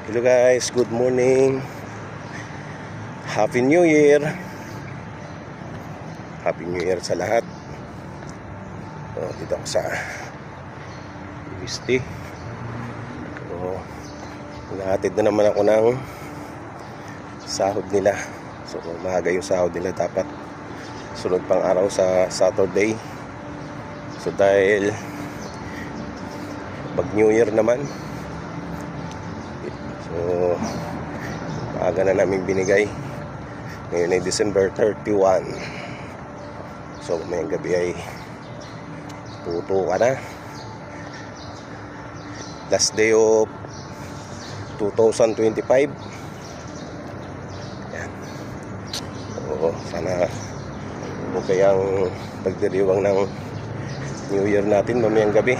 Hello guys, good morning. Happy New Year. Happy New Year sa lahat. Dito ako sa UST. Nahatid na naman ako ng sahod nila. So maaga yung sahod nila, dapat sunod pang araw sa Saturday. So dahil pag New Year naman, so maaga na namin binigay. Ngayon ay December 31. So may gabi ay tuto ka na. Last day of 2025. Yan. Sana okay ang pagdiriwang ng New Year natin mamayang gabi.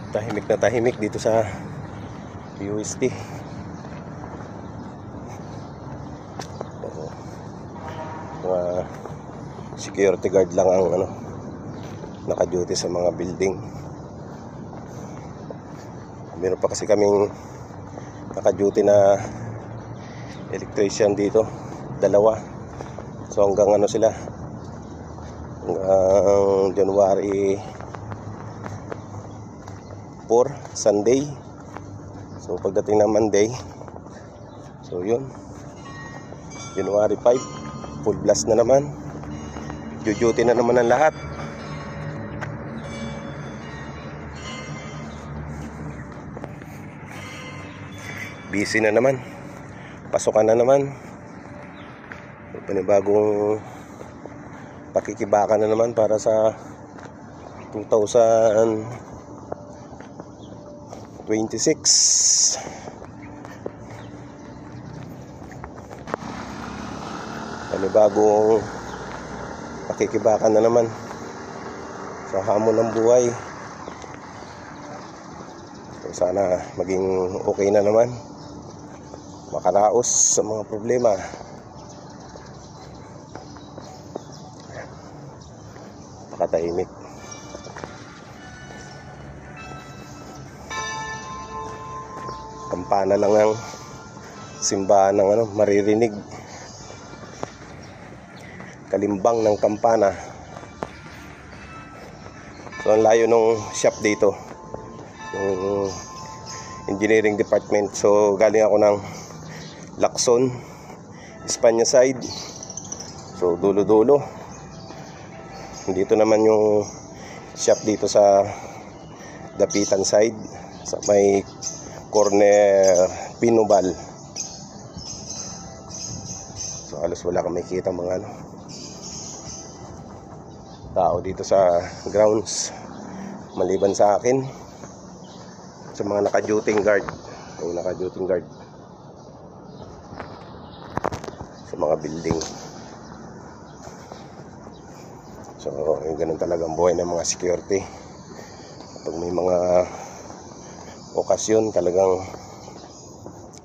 Tahimik na tahimik dito sa UST. Mga security guard lang ang naka-duty sa mga building. Meron pa kasi kaming naka-duty na electrician dito, dalawa. So hanggang sila, hanggang January 4, Sunday. So pagdating ng Monday, so yun, January 5, full blast na naman. Duty na naman ang lahat. Busy na naman, pasukan na naman, panibagong pakikibaka na naman para sa 2026. Panibagong pakikibaka na naman sa hamon ng buhay. So sana maging okay na naman, makaraos sa mga problema. Pakatahimik. Kampana lang ng simbahan ng maririnig. Kalimbang ng kampana. So ang layo nung shop dito, yung engineering department. So galing ako ng Lacson, Espanya side. So dulo-dulo. Dito naman yung shop dito sa Dapitan side, sa may corner Pinubal. So halos wala kang makikita mga tao dito sa grounds, maliban sa akin, sa mga naka-duty guard. Yung naka-duty guard sa mga building. So yung ganun talaga ang buhay ng mga security. Pag may mga okasyon, talagang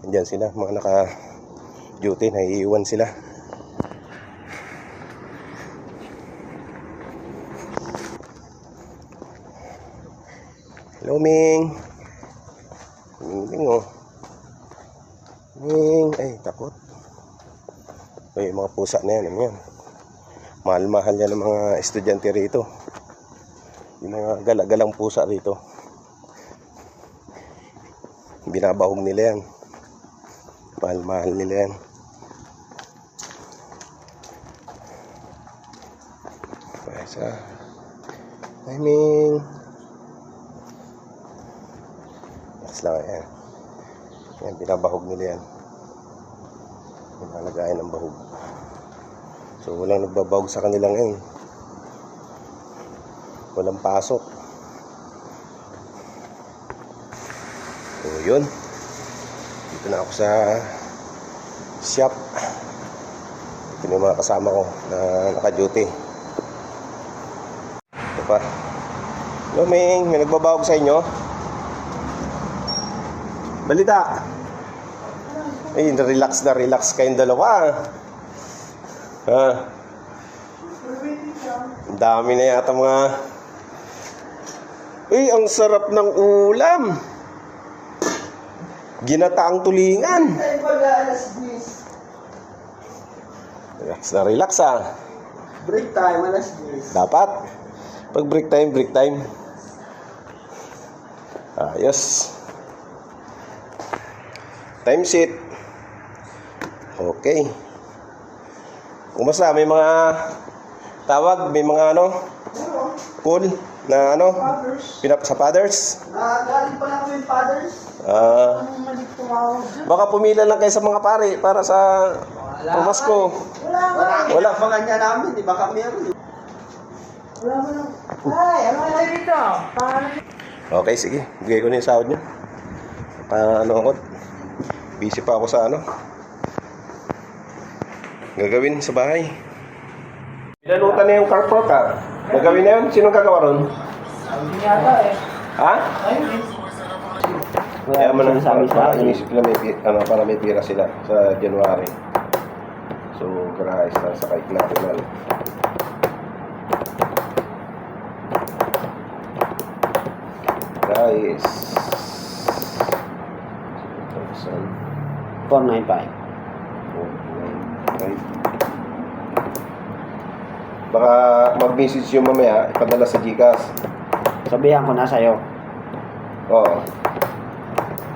andyan sila, mga naka-duty, naiiwan sila. Hello, Ming. Ming, Ming, ay, takot. Ay, mga pusa na yan, mahal-mahal yan ng mga estudyante rito. Yung mga galagalang pusa rito, binabahog nila yan. Mahal-mahal nila yan. Hi, Ming. Lang yan. Yan, binabahog nila yan. Pinalagayan ng bahog. So walang nagbabahog sa kanila ngayon. Walang pasok. So yun, dito na ako sa shop. Ito na yung mga kasama ko na naka-duty. Ito pa. Hello, Ming, may nagbabahog sa inyo? Balita. Ay, relax kayong dalawa. Ang dami na yata mga Uy, ang sarap ng ulam. Ginataang tulingan. Relax na relax ah. Break time, alas 10. Dapat. Pag break time, break time. Ayos. Time sheet. Okay. Kumusta? May mga tawag, may mga ano? Call na ano? Fathers. Sa fathers? Galing pa lang kami yung fathers. Anong mali tumawag dyan? Baka pumila lang kayo sa mga pare para sa pamasko. Wala. Abangan niya namin, di ba kami ano? Wala mo lang. Ay, ano kayo dito? Okay, sige. Bigay ko na yung sahod niyo. Ano ako? Busy pa ako sa ano? Gagawin sa bahay. Pinalutan na yung carport ah. Gagawin na yun? Sino gagawa ron? Hindi yata eh. Ha? Ayun eh. Kaya mo nang para inisip na para may pira sila sa January. So, guys, sa kahit natin guys 495. Baka mag-message yung mamaya, ipadala sa GCash. Sabihan ko na sa'yo. Oo.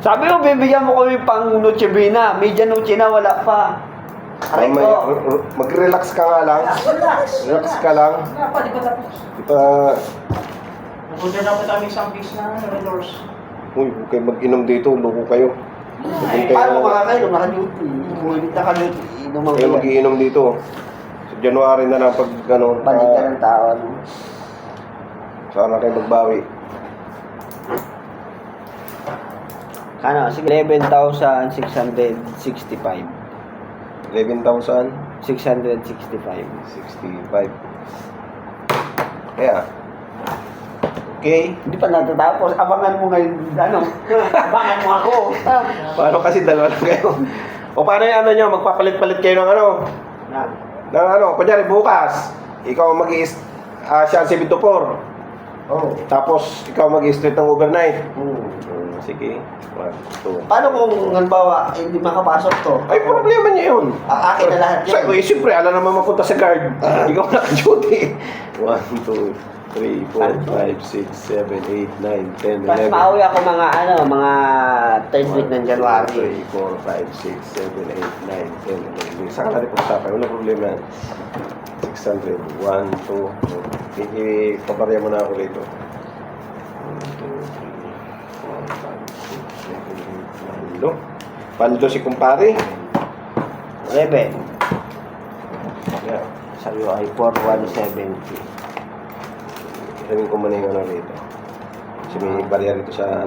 Sabi mo, bibigyan mo kami pang Noche Buena. Media Noche na, wala pa. Aray Mamaya, ko. mag-relax ka nga lang. Relax ka lang. Di ba tapos? Ipa... Napunta na po kami isang piece na doors. Uy, huwag kayo mag-inom dito. Loko kayo. Ay, paano makakainom? Naka-duty. Umulit naka-duty. Inom ang Kayo mag-iinom dito. Sa January na lang pag ano. Balik ka ng tao. Ano? Sana kayo magbawi. Ano? 11,665. 11,000. 665. 65. Kaya. Okay. Hindi pa natatapos. Abangan mo ngayon. Ano? Abangan mo ako. Paano kasi dalawa lang kayo? O paano yung ano nyo? Magpapalit-palit kayo ng ano? Yan. Ng ano? Kunyari bukas. Ikaw siya ang 7 to 4. Oh. Tapos ikaw mag-straight ng overnight. Sige. 1, 2. Paano kung halimbawa hindi makapasok to? Ay, problema niya yun. Akin na lahat yan. Siyempre, alam naman mapunta sa guard. Ikaw naka-duty. 1, 2, 3, 4, 5, 6, 7, 8, 9, 10, 11. Mas mauwi ako mga ano, mga third week ng January. 3, 4, 5, 6, 7, 8, 9, 10, 11. Saan ka rin pagtapay? Wala problema. 600. 1, 2, pabarya mo na ako rito. 1, 2, 3, 4, 5, 6, 7, 8, 9, 10. Paldo si kumpare. 11. Yeah. Sa'yo ay 4,170. Sabihin ko muna yung ano rito. Kasi may barya rito sa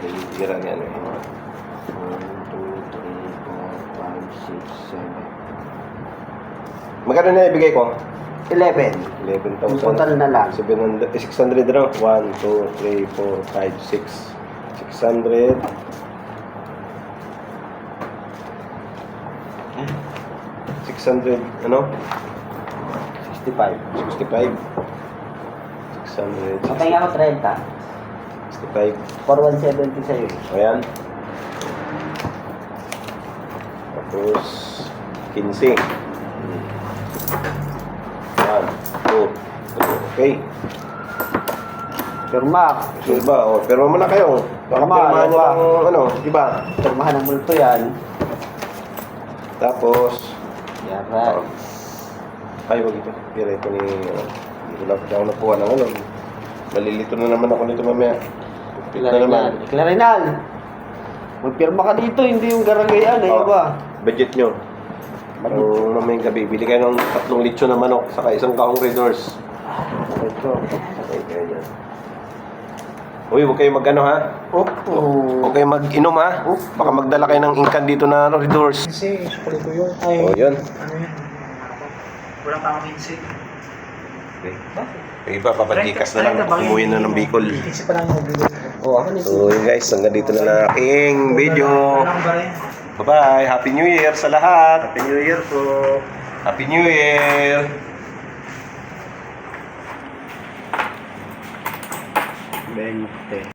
nililiran yan eh. 1, 2, 3, 4, 5, 6, 7. Magkano na ibigay ko? 11. 11,000. Total na lang. 700, 600 na. 1, 2, 3, 4, 5, 6. 600. 600, ano? 65. 65. 600. Matay ako 30. 65. 4,170 sa'yo. Ayan. Tapos, 15. 1, 2, 3. Okay. Pirma. So, iba, oh, pero mo na kayo. Baka Tama, pirmahan nyo iba. ng, ano, iba. Pirmahan ng multo yan. Tapos, Yara. ay, wag ito. Pira ito ni, hindi ko lang ako nakuha ng ano. Malilito na naman ako nito mamaya. Pit na naman. Clarinal. Magpirma ka dito, hindi yung garagayan. Ay, Oh. ba? Budget nyo. Ang mamayang gabi, bili kayo ng 3 lechon na manok, saka isang kahong Red Horse. Ito. Okay, kayo dyan. Uy, huwag kayo mag-ano ha? Opo. Huwag kayo mag-inom ha? Baka magdala kayo ng inkan dito na Red Horse. Kasi, sukulit ko yun. Ay, Oh, yun. ano yan? Walang pa akong 15. Okay. Yung iba, papagikas na lang. Umuwi na ng Bicol. 15 pa lang yung magbibigay ko. Oh, ako nito. So yun guys, hanggang dito na lang aking video. Walang ba rin? Bye-bye. Happy New Year sa lahat. Happy New Year po. Happy New Year. Ben Mukte.